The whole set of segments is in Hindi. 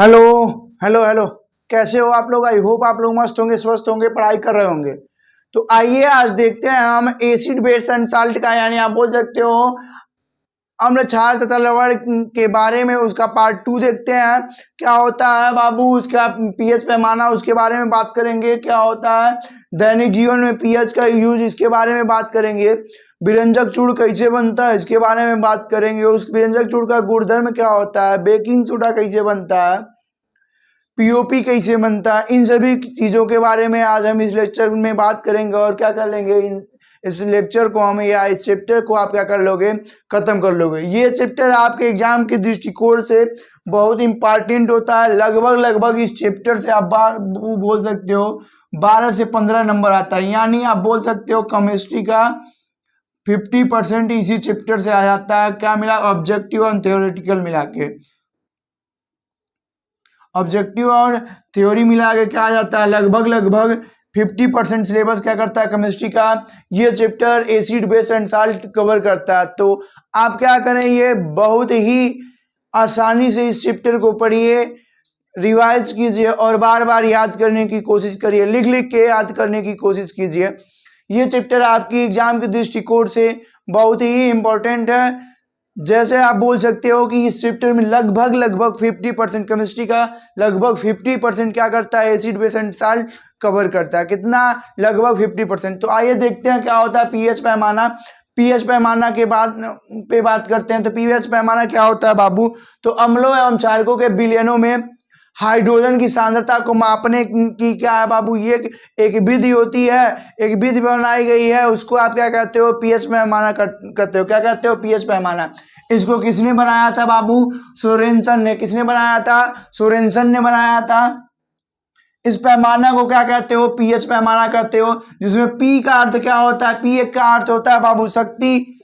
Hello hello hello. कैसे हो आप लोग? आई होप आप लोग मस्त होंगे, स्वस्थ होंगे, पढ़ाई कर रहे होंगे। तो आइए आज देखते हैं हम एसिड बेस एंड साल्ट का, यानी आप बोल सकते हो अम्ल क्षार तथा लवण के बारे में उसका पार्ट 2 देखते हैं। क्या होता है बाबू उसका पीएच पैमाना, उसके बारे में बात करेंगे। क्या होता है दैनिक जीवन में पीएच का यूज, इसके बारे में बात करेंगे। विरंजक चूड़ कैसे बनता है, इसके बारे में बात करेंगे। उस विरंजक चूड़ का गुणधर्म क्या होता है, बेकिंग सोडा कैसे बनता है, पीओपी कैसे बनता है, इन सभी चीज़ों के बारे में आज हम इस लेक्चर में बात करेंगे। और क्या कर लेंगे, इस लेक्चर को हम या इस चैप्टर को आप क्या कर लोगे, खत्म कर लोगे। ये चैप्टर आपके एग्जाम के दृष्टिकोण से बहुत इंपॉर्टेंट होता है। लगभग इस चैप्टर से आप बोल सकते हो 12 से 15 नंबर आता है, यानी आप बोल सकते हो केमिस्ट्री का 50% इसी चैप्टर से आ जाता है। क्या मिला, ऑब्जेक्टिव और थ्योरेटिकल मिला के, ऑब्जेक्टिव और थ्योरी मिला के क्या आ जाता है, लगभग 50% सिलेबस क्या करता है केमिस्ट्री का, ये chapter acid base and salt cover करता है। तो आप क्या करें, ये बहुत ही आसानी से इस चैप्टर को पढ़िए, रिवाइज कीजिए और बार बार याद करने की कोशिश करिए, लिख लिख के याद करने की कोशिश कीजिए। ये चैप्टर आपकी एग्जाम के दृष्टिकोण से बहुत ही इंपॉर्टेंट है। जैसे आप बोल सकते हो कि इस चैप्टर में लगभग 50% केमिस्ट्री का लगभग 50% क्या करता है, acid base and salt cover करता है। कितना, लगभग 50%। तो आइए देखते हैं क्या होता है पीएच पैमाना। पीएच पैमाना के बाद पे बात करते हैं। तो पीएच पैमाना क्या होता है बाबू, तो अम्लों एवं क्षारकों के विलयनों में हाइड्रोजन की सांद्रता को मापने की क्या है बाबू, ये एक विधि होती है, एक विधि बनाई गई है। उसको आप क्या कहते हो, पीएच पैमाना कहते हो। क्या कहते हो, पीएच पैमाना। इसको किसने बनाया था बाबू, सोरेनसन ने। किसने बनाया था, सोरेनसन ने बनाया था। इस पैमाना को क्या कहते हो, पीएच पैमाना कहते हो, जिसमें पी का अर्थ क्या होता है, पी एक का अर्थ होता है बाबू शक्ति।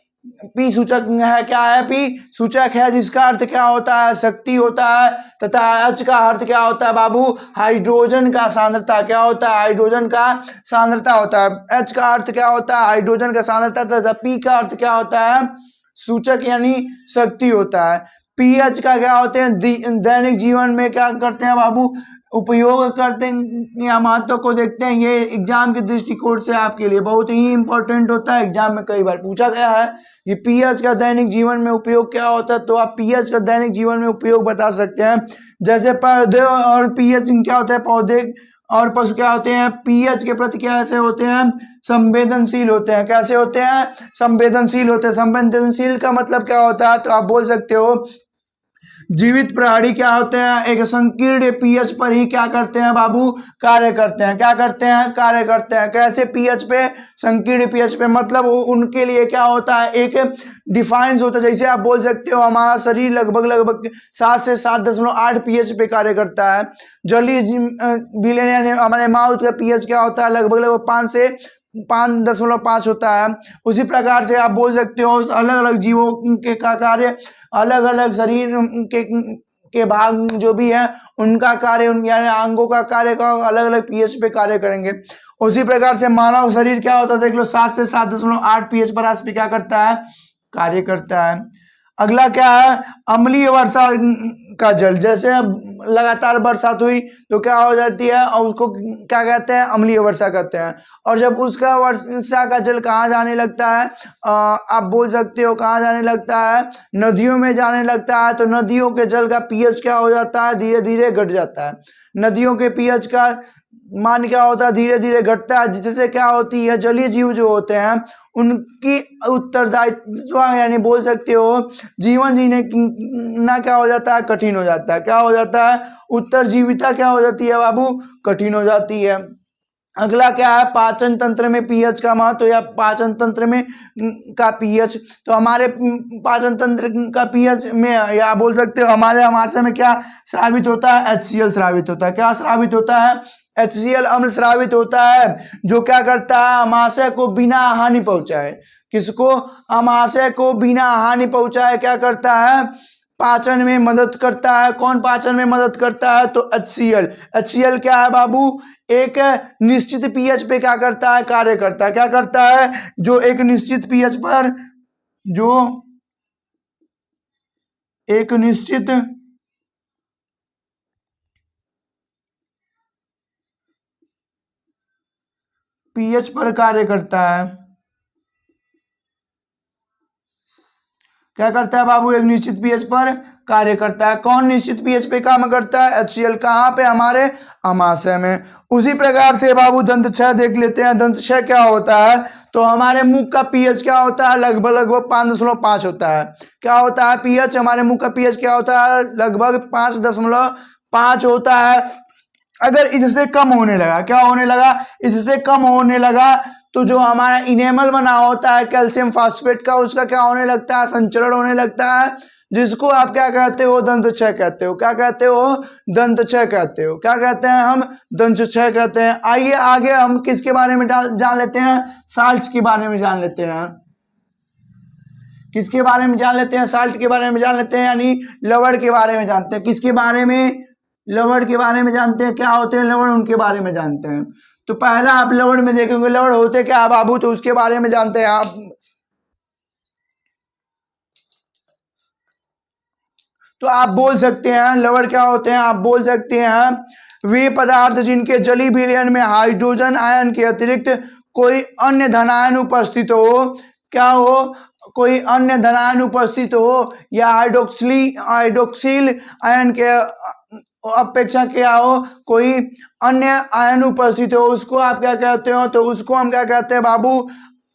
पी सूचक है, क्या है, पी सूचक है, जिसका अर्थ क्या होता है, शक्ति होता है। तथा एच का अर्थ क्या होता है बाबू, हाइड्रोजन का सांद्रता। क्या होता है, हाइड्रोजन का सांद्रता होता है। एच का अर्थ क्या होता है, हाइड्रोजन का सांद्रता। तथा पी का अर्थ क्या होता है, सूचक यानी शक्ति होता है। पीएच का क्या होते हैं, दैनिक जीवन में क्या करते हैं बाबू, उपयोग करते हैं या महत्व को देखते हैं। ये एग्जाम के दृष्टिकोण से आपके लिए बहुत ही इंपॉर्टेंट होता है। एग्जाम में कई बार पूछा गया है कि पीएच का दैनिक जीवन में उपयोग क्या होता है, तो आप पीएच का दैनिक जीवन में उपयोग बता सकते हैं। जैसे पौधे और पीएच क्या होता है, पौधे और पशु क्या होते हैं, पीएच के प्रति कैसे होते हैं, संवेदनशील होते हैं। कैसे होते हैं, संवेदनशील होते हैं। संवेदनशील का मतलब क्या होता है, तो आप बोल सकते हो जीवित प्राणी क्या होते हैं, एक संकीर्ण पीएच पर ही क्या करते हैं बाबू, कार्य करते हैं। क्या करते हैं, कार्य करते हैं। कैसे, पीएच पे, संकीर्ण पीएच पे, मतलब उनके लिए क्या होता है, एक डिफाइंस होता है। जैसे आप बोल सकते हो हमारा शरीर लगभग 7 से 7.8 पीएच पे कार्य करता है। जलीय विलयन यानी हमारे माउथ का पीएच क्या होता है, लगभग 5 से 5.5 होता है। उसी प्रकार से आप बोल सकते हो अलग अलग जीवों के का कार्य, अलग अलग शरीर के भाग जो भी है उनका कार्य, यानी अंगों का कार्य का अलग अलग पीएच पे कार्य करेंगे। उसी प्रकार से मानव शरीर क्या होता है, देख लो 7 से 7.8 पीएच पर आस पे क्या करता है, कार्य करता है। अगला क्या है, अम्लीय वर्षा का जल। जैसे लगातार बरसात हुई तो क्या हो जाती है, और उसको क्या कहते हैं, अम्लीय वर्षा कहते हैं। और जब उसका वर्षा का जल कहाँ जाने लगता है, आप बोल सकते हो कहाँ जाने लगता है, नदियों में जाने लगता है। तो नदियों के जल का पीएच क्या हो जाता है, धीरे धीरे घट जाता है। नदियों के पीएच का मान क्या होता है, धीरे धीरे घटता है। जिससे क्या होती है, जलीय जीव जो होते हैं उनकी उत्तरदायित्व यानी बोल सकते हो जीवन जीने ना क्या हो जाता है, कठिन हो जाता है। क्या हो जाता है, उत्तरजीविता क्या हो जाती है बाबू, कठिन हो जाती है। अगला क्या है, पाचन तंत्र में पीएच का महत्व या पाचन तंत्र में का पीएच। तो हमारे पाचन तंत्र का पीएच में या बोल सकते हो हमारे आमाशय में क्या स्रावित होता है, HCl स्रावित होता है। क्या स्रावित होता है, HCl अम्ल स्रावित होता है, जो क्या करता है, आमाशय को बिना हानि पहुंचाए। किसको, आमाशय को बिना हानि पहुंचाए क्या करता है, पाचन में मदद करता है। कौन पाचन में मदद करता है, तो HCl। HCl क्या है बाबू, एक निश्चित पीएच पे क्या करता है, कार्य करता है। क्या करता है, जो एक निश्चित पीएच पर, जो एक निश्चित पीएच पर कार्य करता है। क्या करता है बाबू? एक निश्चित पीएच पर कार्य करता है। कौन निश्चित पीएच पे काम करता है? HCl। कहाँ पे? हमारे अमाशय में। उसी प्रकार से बाबू दंत क्षय देख लेते हैं। दंत क्षय क्या होता है? तो हमारे मुख का पीएच क्या होता है? लगभग 5.5 होता है। क्या होता है पीएच? हमारे मुख का पीएच क्या होता है? लगभग 5.5 होता है। अगर इससे कम होने लगा, क्या होने लगा? इससे कम होने लगा तो जो हमारा इनेमल बना होता है कैल्शियम फास्फेट का, उसका क्या होने लगता है? संचरण होने लगता है, जिसको आप क्या कहते हो? दंत क्षय कहते हो। क्या कहते हो? दंत क्षय कहते हो। क्या कहते हैं हम? दंत क्षय कहते हैं। आइए आगे हम किसके बारे में जान लेते हैं? साल्ट के बारे में जान लेते हैं। किसके बारे में जान लेते हैं? साल्ट के बारे में जान लेते हैं, यानी लवण के बारे में जानते हैं। किसके बारे में? लवण के बारे में जानते हैं। क्या होते हैं लवण? उनके बारे में जानते हैं। तो पहला आप लवण में देखेंगे लवण होते क्या है बाबू, तो उसके बारे में जानते हैं आप। तो आप बोल सकते हैं लवण क्या होते हैं। आप बोल सकते हैं वे पदार्थ जिनके जलीय विलयन में हाइड्रोजन आयन के अतिरिक्त कोई अन्य धनायन उपस्थित हो। क्या हो? कोई अन्य धनायन उपस्थित हो, या हाइड्रोक्सिल आयन के अपेक्षा क्या हो, कोई अन्य आयन उपस्थित हो, उसको आप क्या कहते हो? तो उसको हम क्या कहते हैं बाबू?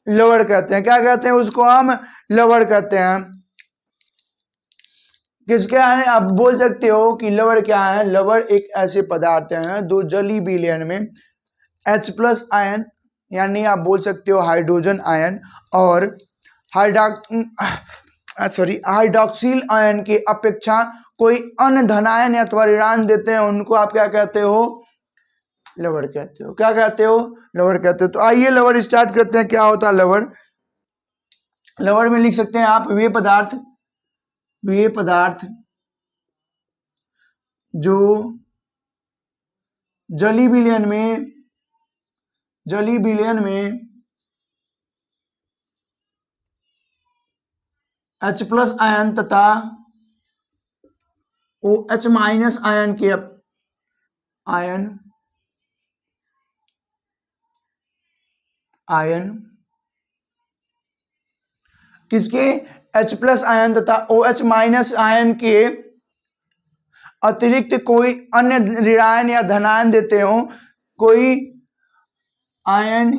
लवण कहते हैं। क्या कहते हैं? उसको हम लवण कहते हैं। किसके आयन? आप बोल सकते हो कि लवण क्या है? लवण एक ऐसे पदार्थ हैं दो जलीय विलयन में H+ आयन, यानी आप बोल सकते हो हाइड्रोजन आयन, और हाइड्रोक्सिल आयन की अपेक्षा कोई अन्य धनायन अथवा ऋणायन देते हैं, उनको आप क्या कहते हो? लवण कहते हो। क्या कहते हो? लवण कहते हो। तो आइए लवण स्टार्ट करते हैं। क्या होता है लवण? लवण में लिख सकते हैं आप वे पदार्थ जो जलीय विलयन में H+ आयन तथा OH- आयन के किसके? H+ आयन तथा OH- आयन के अतिरिक्त कोई अन्य ऋणायन या धनायन देते हो। कोई आयन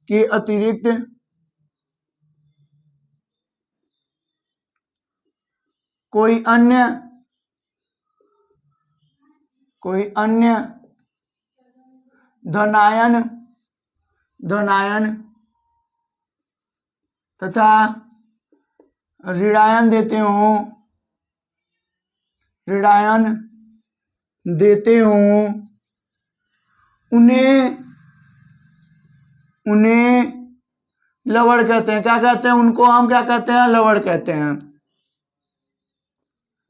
के अतिरिक्त कोई अन्य धनायन तथा ऋणायन देते हो, उन्हें लवण कहते हैं। क्या कहते हैं? उनको हम क्या कहते हैं? लवण कहते हैं।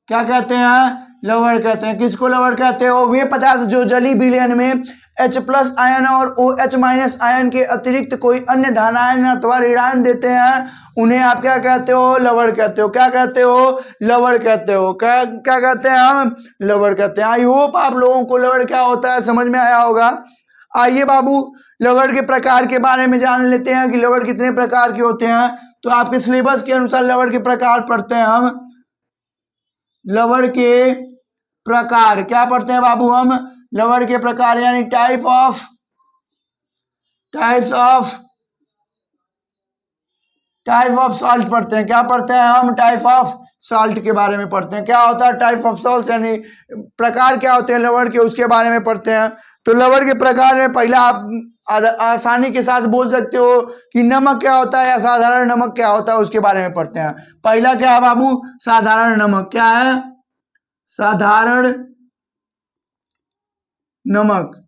क्या कहते हैं? लवण कहते हैं। किसको लवण कहते हो? वे पदार्थ जो जलीय विलयन में H+ आयन और OH- आयन के अतिरिक्त कोई अन्य धनायन अथवा ऋणायन देते हैं, उन्हें आप क्या कहते हो? लवण कहते हो। क्या कहते हो? लवण कहते हो। क्या कहते हैं हम? लवण कहते हैं। आई होप आप लोगों को लवण क्या होता है समझ में आया होगा। आइए बाबू लवण के प्रकार के बारे में जान लेते हैं कि लवण कितने प्रकार के होते हैं। तो आपके सिलेबस के अनुसार लवण के प्रकार पढ़ते हैं हम। लवण के प्रकार क्या पढ़ते हैं बाबू हम? लवण के प्रकार यानी टाइप्स ऑफ सॉल्ट पढ़ते हैं। क्या पढ़ते हैं हम? टाइप ऑफ सॉल्ट के बारे में पढ़ते हैं। क्या होता है टाइप ऑफ सॉल्ट, यानी प्रकार क्या होते हैं लवण के, उसके बारे में पढ़ते हैं। तो लवण के प्रकार में पहला आप आसानी के साथ बोल सकते हो कि नमक क्या होता है या साधारण नमक क्या होता है, उसके बारे में पढ़ते हैं। पहला क्या है बाबू? साधारण नमक। क्या है? साधारण नमक,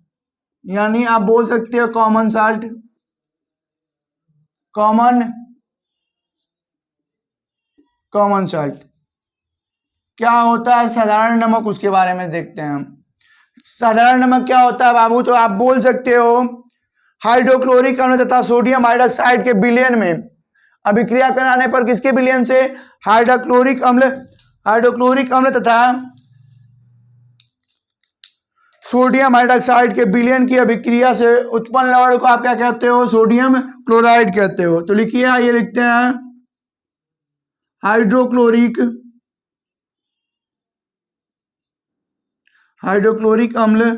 यानी आप बोल सकते हो कॉमन साल्ट। कॉमन साल्ट क्या होता है? साधारण नमक, उसके बारे में देखते हैं हम। साधारण नमक क्या होता है बाबू? तो आप बोल सकते हो हाइड्रोक्लोरिक अम्ल तथा सोडियम हाइड्रोक्साइड के विलयन में अभिक्रिया कराने पर किसके विलयन से? हाइड्रोक्लोरिक अम्ल तथा सोडियम हाइड्रोक्साइड के विलयन की अभिक्रिया से उत्पन्न लवण को आप क्या कहते हो? सोडियम क्लोराइड कहते हो। तो लिखिए, आइए लिखते हैं हाइड्रोक्लोरिक अम्ल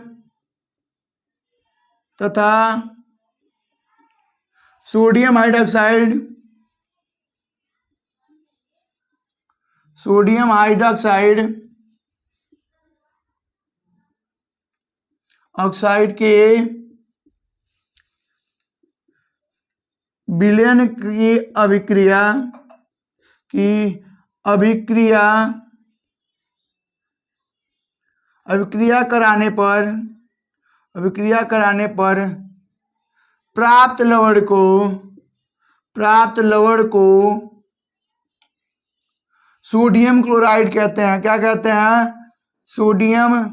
तथा सोडियम हाइड्रोक्साइड के विलयन की अभिक्रिया कराने पर प्राप्त लवण को सोडियम क्लोराइड कहते हैं। क्या कहते हैं? सोडियम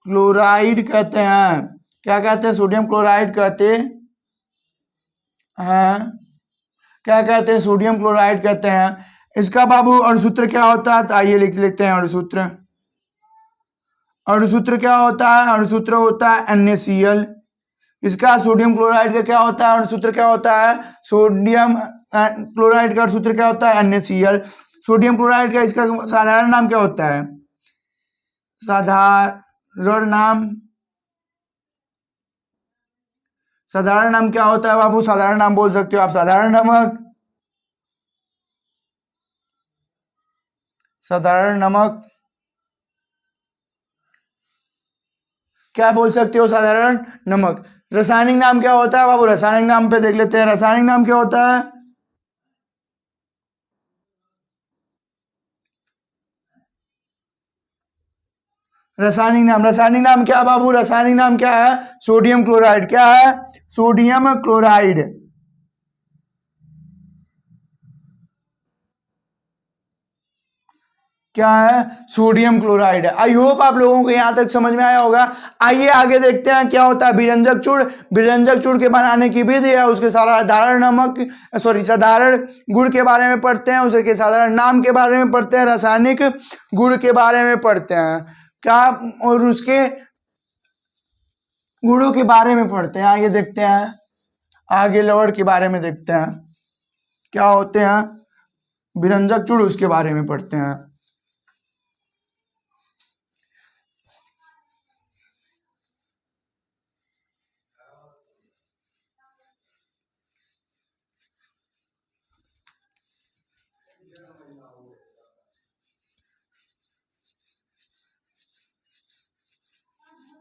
क्लोराइड कहते हैं। क्या कहते हैं? सोडियम क्लोराइड कहते हैं। क्या कहते हैं? सोडियम क्लोराइड कहते हैं। इसका बाबू अणुसूत्र क्या होता है? तो आइए लिख लेते हैं अणुसूत्र क्या होता है? अणुसूत्र होता है NaCl। इसका सोडियम क्लोराइड का क्या होता है? अणुसूत्र क्या होता है? सोडियम क्लोराइड का अणुसूत्र क्या होता है? NaCl। सोडियम क्लोराइड का इसका साधारण नाम क्या होता है? साधारण नाम क्या होता है बाबू? साधारण नाम बोल सकते हो आप। साधारण नमक क्या बोल सकते हो? साधारण नमक। रासायनिक नाम क्या होता है बाबू? रासायनिक नाम पे देख लेते हैं। रासायनिक नाम क्या होता है? रासायनिक नाम क्या बाबू? रासायनिक नाम क्या है? Sodium chloride. क्या है? Sodium chloride. क्या है? Sodium chloride. आई होप आप लोगों को यहां तक समझ में आया होगा। आइए आगे देखते हैं क्या होता है विरंजक चूड़। विरंजक चूड़ के बनाने की विधि है, उसके साधारण गुण के बारे में पढ़ते हैं, उसके साधारण नाम के बारे में पढ़ते हैं, रासायनिक गुण के बारे में पढ़ते हैं क्या, और उसके गुणों के बारे में पढ़ते हैं। आइए देखते हैं, आगे लवण के बारे में देखते हैं क्या होते हैं विरंजक चूड़, उसके बारे में पढ़ते हैं।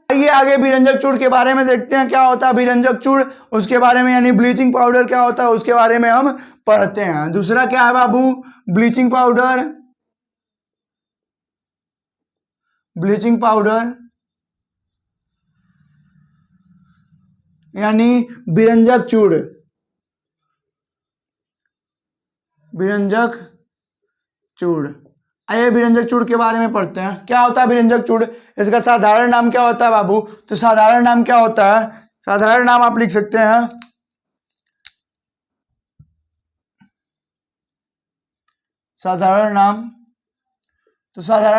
आइए आगे विरंजक चूड़ के बारे में देखते हैं क्या होता है विरंजक चूड़, उसके बारे में, यानी ब्लीचिंग पाउडर क्या होता है उसके बारे में हम पढ़ते हैं। दूसरा क्या है बाबू? ब्लीचिंग पाउडर यानी विरंजक चूड़। आइए विरंजक चूड़ के बारे में पढ़ते हैं। क्या होता है विरंजक चूड़? इसका साधारण नाम क्या होता है बाबू? तो साधारण नाम क्या होता है? साधारण नाम आप लिख सकते हैं साधारण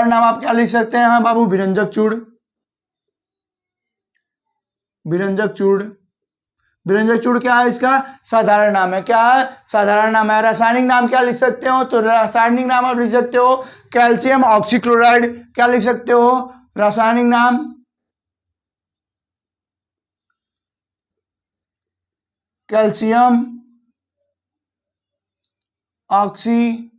नाम आप क्या लिख सकते हैं बाबू? विरंजक चूड़। विरंजक चूड़ क्या है? इसका साधारण नाम है। क्या है? साधारण नाम है। रासायनिक नाम क्या लिख सकते हो? तो रासायनिक नाम आप लिख सकते हो कैल्शियम ऑक्सीक्लोराइड। क्या लिख सकते हो? रासायनिक नाम कैल्शियम ऑक्सीक्लोराइड।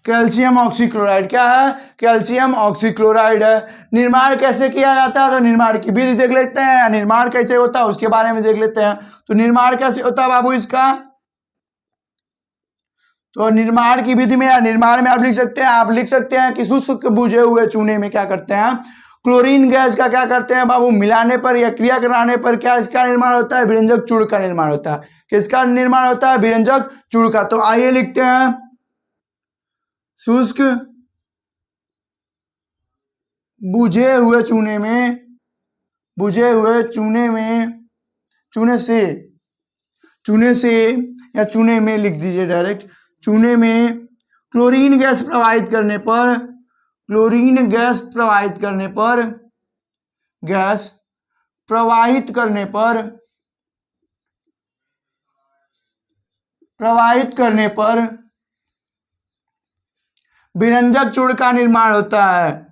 कैल्शियम ऑक्सीक्लोराइड क्या है? कैल्शियम ऑक्सीक्लोराइड है। निर्माण कैसे किया जाता है? तो निर्माण की विधि देख लेते हैं, निर्माण कैसे होता है उसके बारे में देख लेते हैं। तो निर्माण कैसे होता है बाबू इसका? तो निर्माण की विधि में या निर्माण में आप लिख सकते हैं कि शुष्क बुझे हुए चूने में क्या करते हैं? क्लोरीन गैस का क्या करते हैं बाबू? मिलाने पर या क्रिया कराने पर क्या इसका निर्माण होता है? विरंजक चूड़ का निर्माण होता है। किसका निर्माण होता है? विरंजक चूड़ का। तो आइए लिखते हैं शुष्क बुझे हुए चूने से या चूने में लिख दीजिए डायरेक्ट, चूने में क्लोरीन गैस प्रवाहित करने पर, क्लोरीन गैस प्रवाहित करने पर, गैस प्रवाहित करने पर, प्रवाहित करने पर विरंजक चूड़ का निर्माण होता है।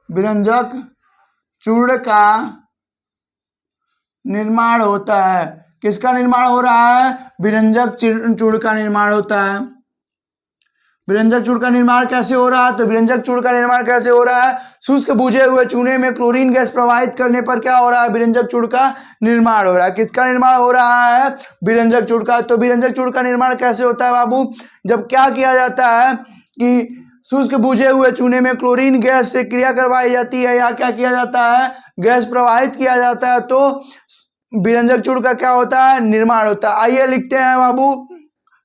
विरंजक चूड़ का निर्माण होता है। किसका निर्माण हो रहा है? विरंजक चूड़ का निर्माण होता है। विरंजक चूड़ का निर्माण कैसे हो रहा है? तो विरंजक चूड़ का निर्माण कैसे हो रहा है? शुष्क बुझे हुए चूने में क्लोरीन गैस प्रवाहित करने पर क्या हो रहा है? विरंजक चूड़ का निर्माण हो रहा है। किसका निर्माण हो रहा है? विरंजक चूड़ का। तो विरंजक चूड़ का निर्माण कैसे होता है बाबू? जब क्या किया जाता है कि शुष्क बुझे हुए चूने में क्लोरीन गैस से क्रिया करवाई जाती है या क्या किया जाता है? गैस प्रवाहित किया जाता है, तो विरंजक चूड़ का क्या होता है? निर्माण होता है। आइए लिखते हैं बाबू,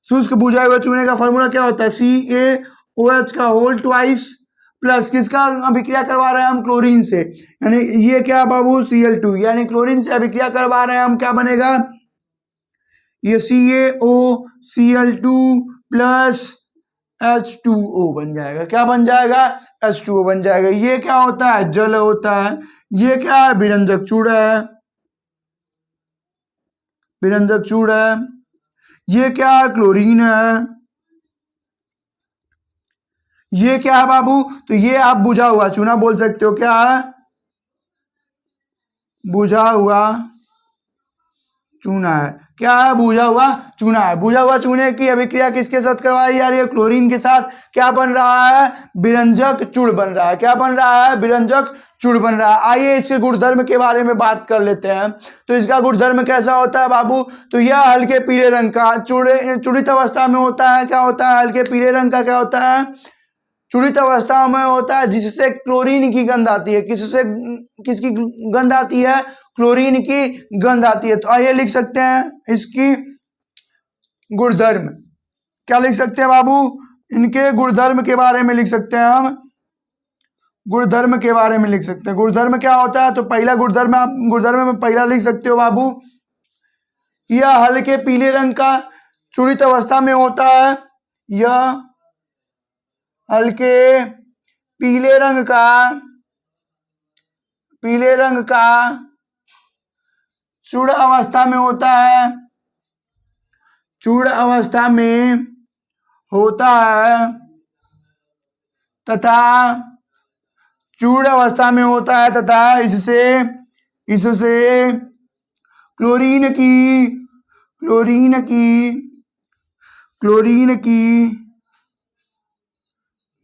शुष्क बुझाए हुए चूने का फॉर्मूला क्या होता है? CaOH का होल ट्वाइस प्लस किसका अभिक्रिया करवा रहे हैं हम? क्लोरीन से, यानी ये क्या बाबू? Cl2, यानी क्लोरीन से अभिक्रिया करवा रहे हैं हम, क्या बनेगा? ये CaOCl2 प्लस H2O बन जाएगा। क्या बन जाएगा? H2O बन जाएगा। ये क्या होता है? जल होता है। ये क्या है? विरंजक चूड़ है। विरंजक चूड़ है। ये क्या है? क्लोरीन है। ये क्या है बाबू? तो ये आप बुझा हुआ चूना बोल सकते हो। क्या है? बुझा हुआ चूना है। क्या है? बुझा हुआ चूना है। बुझा हुआ चूने की अभिक्रिया किसके साथ करवाई जा रही है? क्लोरीन के साथ। क्या बन रहा है? विरंजक चूड़ बन रहा है। क्या बन रहा है? विरंजक चूड़ बन रहा है। आइए इसके गुणधर्म के बारे में बात कर लेते हैं। तो इसका गुणधर्म कैसा होता है बाबू? तो यह हल्के पीले रंग का चूड़ित अवस्था में होता है। क्या होता है? हल्के पीले रंग का। क्या होता है? चूड़ित अवस्था में होता है, जिससे क्लोरीन की गंध आती है। किससे किसकी गंध आती है? क्लोरीन की गंध आती है। तो आइए लिख सकते हैं इसकी गुणधर्म। क्या लिख सकते हैं बाबू? इनके गुणधर्म के बारे में लिख सकते हैं हम। गुणधर्म के बारे में लिख सकते हैं। गुणधर्म क्या होता है? तो पहला गुणधर्म, आप गुणधर्म में पहला लिख सकते हो बाबू, यह हल्के पीले रंग का चूड़ित अवस्था में होता है। यह हल्के पीले रंग का चूड़ अवस्था में होता है। चूड़ अवस्था में होता है तथा चूड़ अवस्था में होता है तथा इससे क्लोरीन की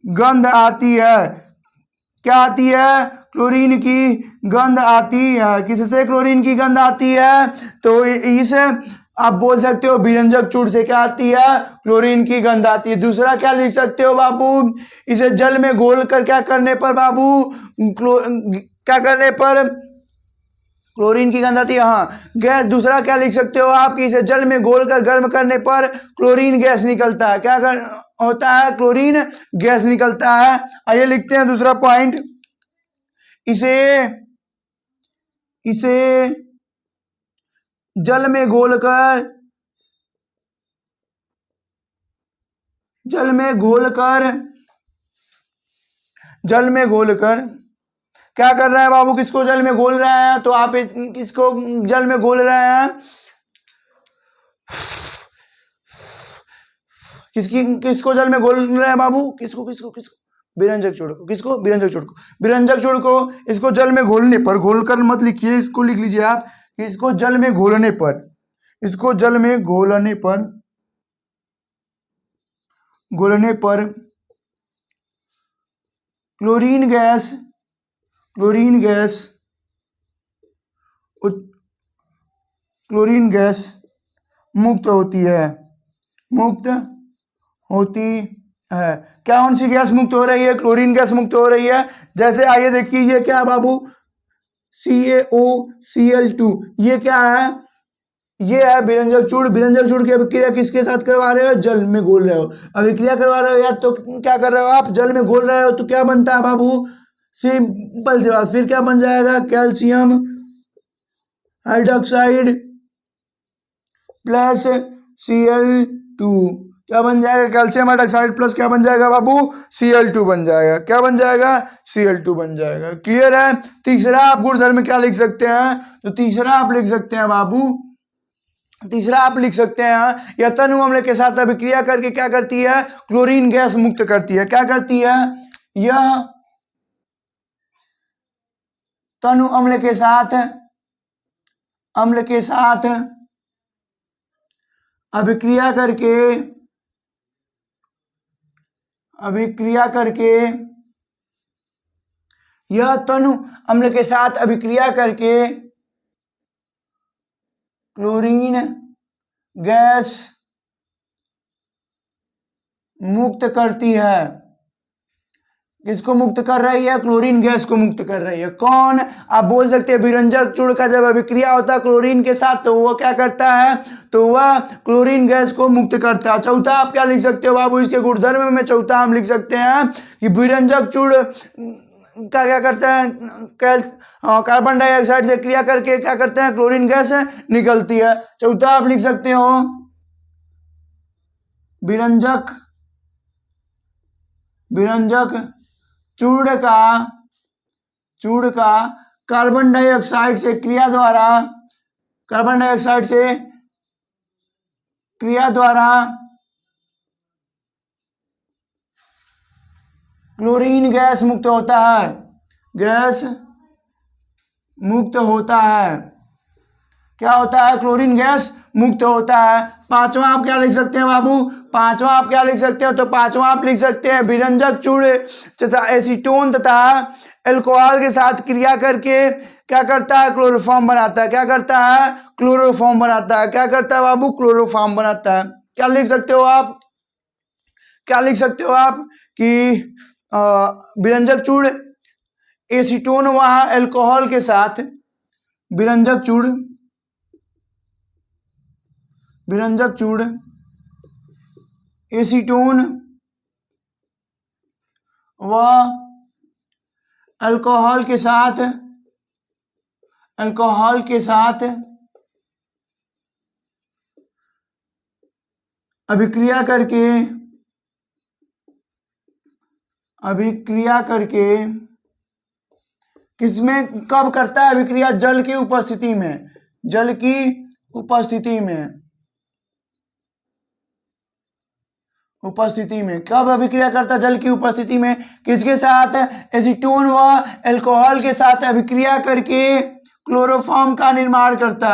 गंध आती है। क्या आती है? क्लोरीन की गंध आती है। किससे क्लोरीन की गंध आती है? तो इस आप बोल सकते हो विरंजक चूड़ से क्या आती है? क्लोरीन की गंध आती है। दूसरा क्या लिख सकते हो बाबू? इसे जल में घोल कर क्या करने पर बाबू? क्या करने पर क्लोरीन की गंध आती है? हाँ, गैस। दूसरा क्या लिख सकते हो आप? कि इसे जल में घोलकर गर्म करने पर क्लोरीन गैस निकलता है। क्या होता है? क्लोरीन गैस निकलता है। आइए लिखते हैं दूसरा पॉइंट। इसे जल में घोलकर क्या कर रहा है बाबू? किसको जल में घोल रहे हैं? तो आप किसको जल में घोल रहे हैं? किसको जल में घोल रहे हैं बाबू? किसको? विरंजक चूड़ को। किसको? विरंजक चूड़ को। विरंजक चूड़ को इसको जल में घोलने पर, घोलकर मत लिखिए, इसको लिख लीजिए आप कि इसको जल में घोलने पर क्लोरीन गैस मुक्त होती है। क्या कौन सी गैस मुक्त हो रही है? क्लोरीन गैस मुक्त हो रही है। जैसे आइए देखिए, ये क्या है बाबू? CaOCl2। ये क्या है? ये है विरंजक चूड़। विरंजक चूड़ की अभिक्रिया किसके साथ करवा रहे हो? जल में घोल रहे हो। अभिक्रिया करवा रहे हो या तो क्या कर रहे हो आप? जल में घोल रहे हो। तो क्या बनता है बाबू? सिंपल सी बात, फिर क्या बन जाएगा? कैल्शियम हाइड्रोक्साइड प्लस Cl2, क्या बन जाएगा? कैल्शियम हाइड्रोक्साइड प्लस क्या बन जाएगा बाबू? Cl2 बन जाएगा। क्या बन जाएगा? Cl2 बन जाएगा। क्लियर है? तीसरा आप गुणधर्म क्या लिख सकते हैं? तो तीसरा आप लिख सकते हैं बाबू, तीसरा आप लिख सकते हैं, यह तनु अम्ल के साथ अभिक्रिया करके क्या करती है? क्लोरीन गैस मुक्त करती है। क्या करती है? यह तनु अम्ल के साथ अभिक्रिया करके यह तनु अम्ल के साथ अभिक्रिया करके क्लोरीन गैस मुक्त करती है। किसको मुक्त कर रही है? क्लोरीन गैस को मुक्त कर रही है। कौन? आप बोल सकते हैं विरंजक चूर्ण का जब अभिक्रिया होता है क्लोरीन के साथ तो वह क्या करता है? तो वह क्लोरीन गैस को मुक्त करता है। चौथा आप क्या लिख सकते हो बाबू इसके गुणधर्म में? चौथा हम लिख सकते हैं कि विरंजक चूर्ण का क्या करते हैं? कार्बन डाइऑक्साइड से क्रिया करके क्या करते हैं? क्लोरीन गैस निकलती है। चौथा आप लिख सकते हो विरंजक चूर्ण का कार्बन डाइऑक्साइड से क्रिया द्वारा क्लोरीन गैस मुक्त होता है। क्या होता है? क्लोरीन गैस मुक्त होता है। पांचवा आप क्या लिख सकते हैं बाबू? पांचवा आप क्या लिख सकते हो? तो पांचवा आप लिख सकते हैं विरंजक चूर्ण तथा एसीटोन तथा अल्कोहल के साथ क्रिया करके क्या करता है? क्लोरोफॉर्म बनाता है। क्या करता है? क्लोरोफॉर्म बनाता है। क्या करता है बाबू? क्लोरोफॉर्म बनाता है। क्या लिख सकते हो आप? कि विरंजक चूर्ण एसीटोन व अल्कोहल के साथ विरंजक चूर्ण एसीटोन व अल्कोहल के अभिक्रिया करके किसमें कब करता है अभिक्रिया? जल की उपस्थिति में कब अभिक्रिया करता है? जल की उपस्थिति में। किसके साथ? एसीटोन व अल्कोहल के साथ अभिक्रिया करके क्लोरोफॉर्म का निर्माण करता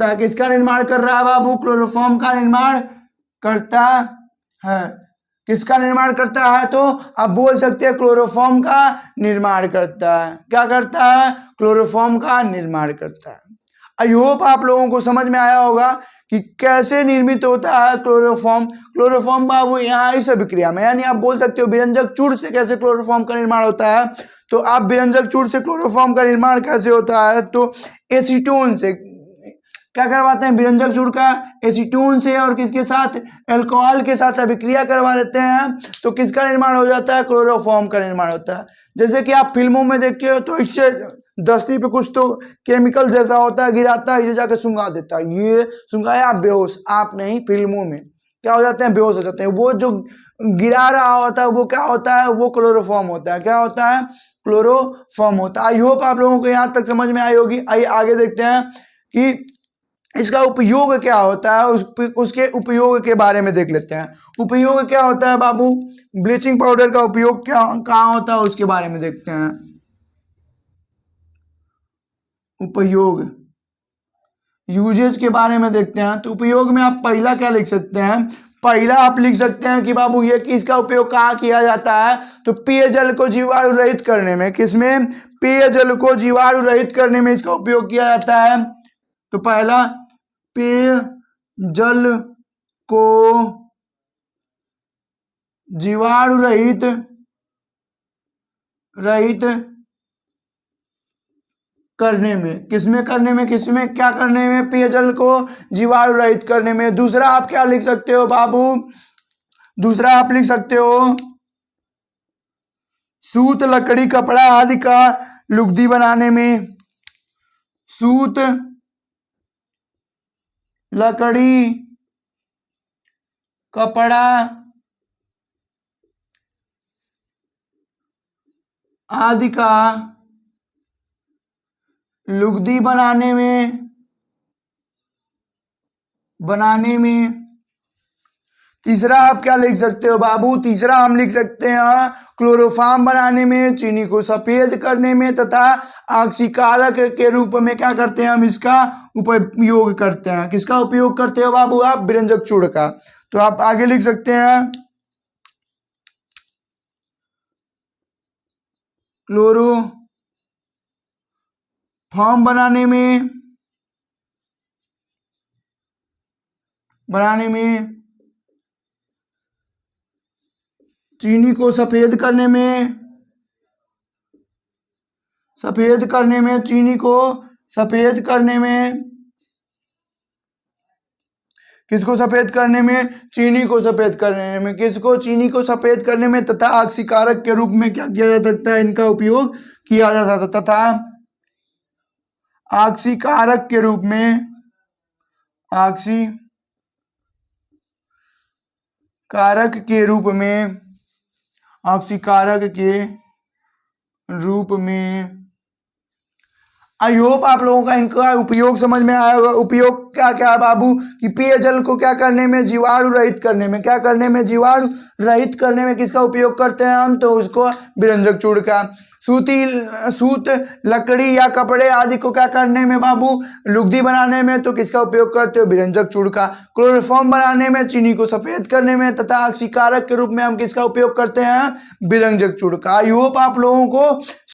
है। किसका निर्माण कर रहा है बाबू? क्लोरोफॉर्म का निर्माण करता है। किसका निर्माण करता है? तो आप बोल सकते हैं क्लोरोफॉर्म का निर्माण करता है। क्या करता है? क्लोरोफॉर्म का निर्माण करता है। आई होप आप लोगों को समझ में आया होगा कि कैसे निर्मित होता है क्लोरोफॉर्म बाबू यहाँ इस अभिक्रिया में, यानी आप बोल सकते हो विरंजक चूर्ण से कैसे क्लोरोफॉर्म का निर्माण होता है। तो आप विरंजक चूर्ण से क्लोरोफॉर्म का निर्माण कैसे होता है? तो एसीटोन से क्या करवाते हैं? विरंजक चूर्ण का एसीटोन से और किसके साथ? अल्कोहल के साथ अभिक्रिया करवा देते हैं तो किसका निर्माण हो जाता है? क्लोरोफॉर्म का निर्माण होता है। जैसे कि आप फिल्मों में देखते हो तो इससे दस्ती पे कुछ तो केमिकल जैसा होता है, गिराता है, इसे जाके सुंघा देता है, ये सुंघाया आप बेहोश। आप नहीं, फिल्मों में क्या हो जाते हैं? बेहोश हो जाते हैं। वो जो गिरा रहा होता है वो क्या होता है? वो क्लोरोफॉर्म होता है। क्या होता है? क्लोरोफॉर्म होता है। आई होप आप लोगों को यहाँ तक समझ में आई होगी। आइए आगे देखते हैं कि इसका उपयोग क्या होता है। उसके उपयोग के बारे में देख लेते हैं। उपयोग क्या होता है बाबू? ब्लीचिंग पाउडर का उपयोग कहाँ होता है उसके बारे में देखते हैं। उपयोग यूजेज के बारे में देखते हैं। तो उपयोग में आप पहला क्या लिख सकते हैं? पहला आप लिख सकते हैं कि बाबू ये इसका उपयोग कहाँ किया जाता है? तो पेयजल को जीवाणु रहित करने में। किसमें? पेयजल को जीवाणु रहित करने में इसका उपयोग किया जाता है। तो पहला पेयजल को जीवाणु रहित करने में। किसमें करने में? किसमें क्या करने में? पेयजल को जीवाणु रहित करने में। दूसरा आप क्या लिख सकते हो बाबू? दूसरा आप लिख सकते हो सूत, लकड़ी, कपड़ा आदि का लुगदी बनाने में, सूत, लकड़ी, कपड़ा आदि का लुगदी बनाने में। तीसरा आप क्या लिख सकते हो बाबू? तीसरा हम लिख सकते हैं क्लोरोफॉर्म बनाने में, चीनी को सफेद करने में तथा ऑक्सीकारक के रूप में क्या करते हैं हम इसका उपयोग करते हैं। किसका उपयोग करते हो बाबू आप? विरंजक चूर्ण का। तो आप आगे लिख सकते हैं क्लोरोफॉर्म बनाने में चीनी को सफेद करने में, चीनी को सफेद करने में, किसको सफेद करने में? चीनी को सफेद करने में। किसको? चीनी को सफेद करने में तथा ऑक्सीकारक के रूप में क्या किया जा सकता है? इनका उपयोग किया जा सकता है तथा ऑक्सीकारक के रूप में, ऑक्सीकारक के रूप में। आई होप आप लोगों का इनका उपयोग समझ में आया होगा। उपयोग क्या क्या है बाबू? कि पेयजल को क्या करने में? जीवाणु रहित करने में। क्या करने में? जीवाणु रहित करने में। किसका उपयोग करते हैं हम? तो उसको विरंजक चूर्ण का। सूत, लकड़ी या कपड़े आदि को क्या करने में बाबू? लुगदी बनाने में। तो किसका उपयोग करते हो? विरंजक चूर्ण का। क्लोरोफॉर्म बनाने में, चीनी को सफेद करने में तथा ऑक्सीकारक के रूप में हम किसका उपयोग करते हैं? विरंजक चूर्ण का। आई होप आप लोगों को